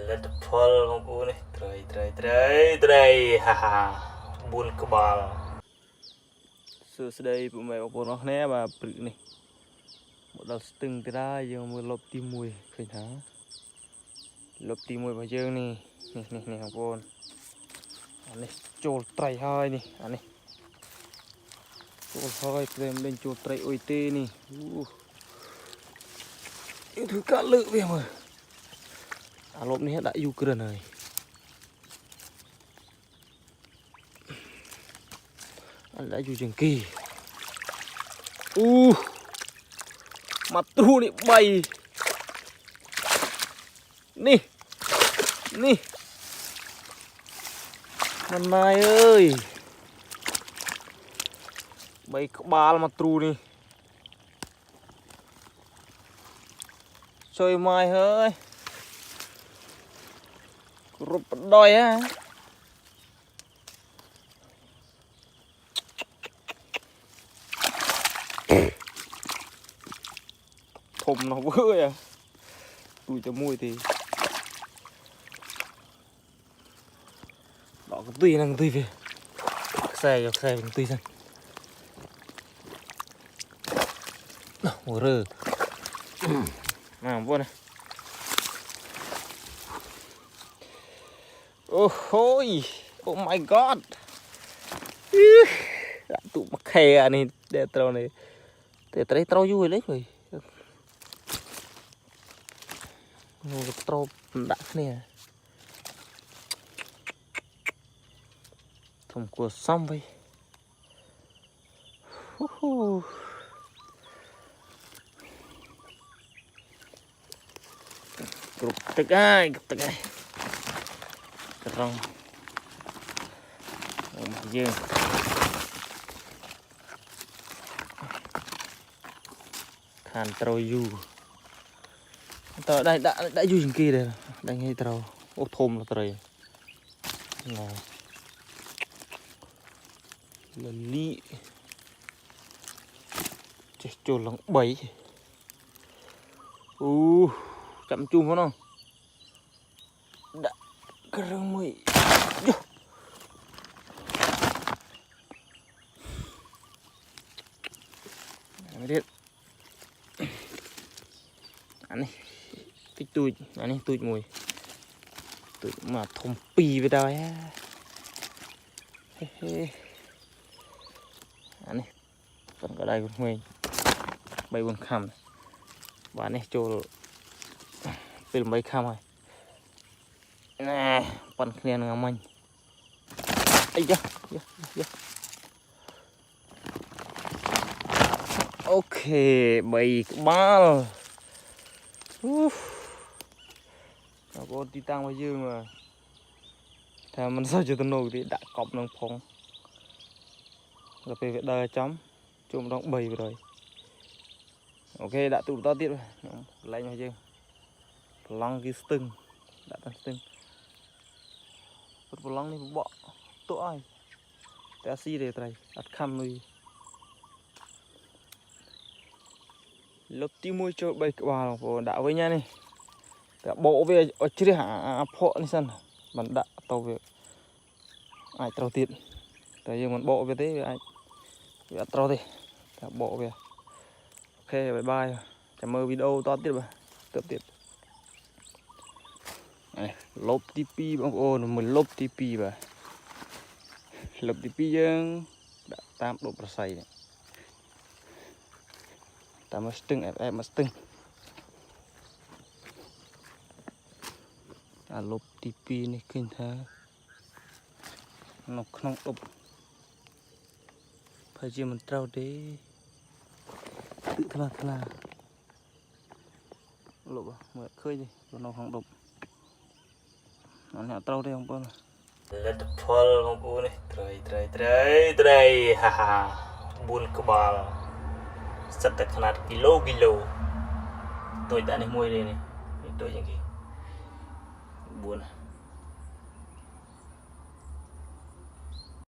លទ្ធផលបងប្អូននេះត្រីហាហា4ក្បាលសួស្តីពុកម៉ែបងប្អូនអរគ្នាបាទព្រឹកនេះមកដល់ស្ទឹងទៀតហើយយើងមើលលប់ទី1ឃើញថាលប់ទី1របស់យើងនេះបងប្អូនអានេះចូលត្រីហើយនេះអានេះចូលហើយព្រមលេងចូលត្រីអុយទេនេះយើងធ្វើការលើកវាមើលអាលប់នេះដាក់យូក្រិនហើយអត់ដាក់យូជាងគេមកទ្រូនេះ3នេះណៃអើយ3ក្បាលមកទ្រូនេះជួយម៉ាយហើយគ្រប់បដ យ ហ៎ធំណាស់វើយទូចតែមួយទេដកកន្ទុយហ្នឹងកន្ទុយវាខ្សែយកខ្សែកន្ទុយសិនអូរើបងប្អូនអូហូយអូ my god ដាក់ទូមកខេអានេះតែត្រូវនេះតែត្រីត្រូវយូរហើយលេហុយអូត្រូវដាក់គ្នាធំគួរសំវិញគ្រប់ទឹកហើយត្រង់យើងខានត្រូវយូរតើដាក់យូរជាងគេដែរដាក់ងាយត្រូវអូធំត្រីណាលលីចេះចូលឡើង3អូចាំជុំហ្នឹងដាក់គ្រឿងមួយទៀតអានេះតិចទូចអានេះទូចមួយទូចមកធំ2វាដែរអានេះប៉ុនក៏ដៃក្មេង3-4 ខាំបាទនេះចូលពេល8 ខាំហើយណែប៉ុនគ្នានឹងអាមិញអីយ៉ាអូខេ3ក្បាលបងប្អូនទីតាំងរបស់យើងថាមិនសូវជាទំនោរទេដាក់កប់នឹងផងដល់ពេលវាដើរចំជុំម្ដង3ទៅហើយអូខេដាក់ទូបន្តទៀតកន្លែងរបស់យើងប្រឡងគឺស្ទឹងដាក់តាមស្ទឹងប្រឡងនេះបកទក់ហើយតែស៊ីទេត្រីអត់ខំមួយលុបទី1ចូល3ក្បាលបងប្អូនដាក់វិញណានេះតែបោកវាឲ្យជ្រះអាភក់នេះសិនមិនដាក់ទៅវាអាចត្រូវទៀតតែយើងមិនបោកវាទេវាអាចវាអត់ត្រូវទេតែបោកវាអូខេបាយចាំមើលវីដេអូតទៀតបាទទៅទៀតលុបទី2បងប្អូនមើលលុបទី2បាទលុបទី2យើងដាក់តាមដុតប្រស័យនេះតាមមកស្ទឹងអែបមកស្ទឹងអាលុបទី2នេះឃើញថានៅក្នុងដុបប្រហែលជាមិនត្រូវទេទឹកថ្លាលុបមើលឃើញទេនៅក្នុងដុបអត់ត្រូវទេបងប្អូនលទ្ធផលបងប្អូននេះត្រីហាហា4ក្បាលសិតតែຂະຫນາດគីឡូទួយដាក់នេះមួយទេនេះទួយជាងគេ4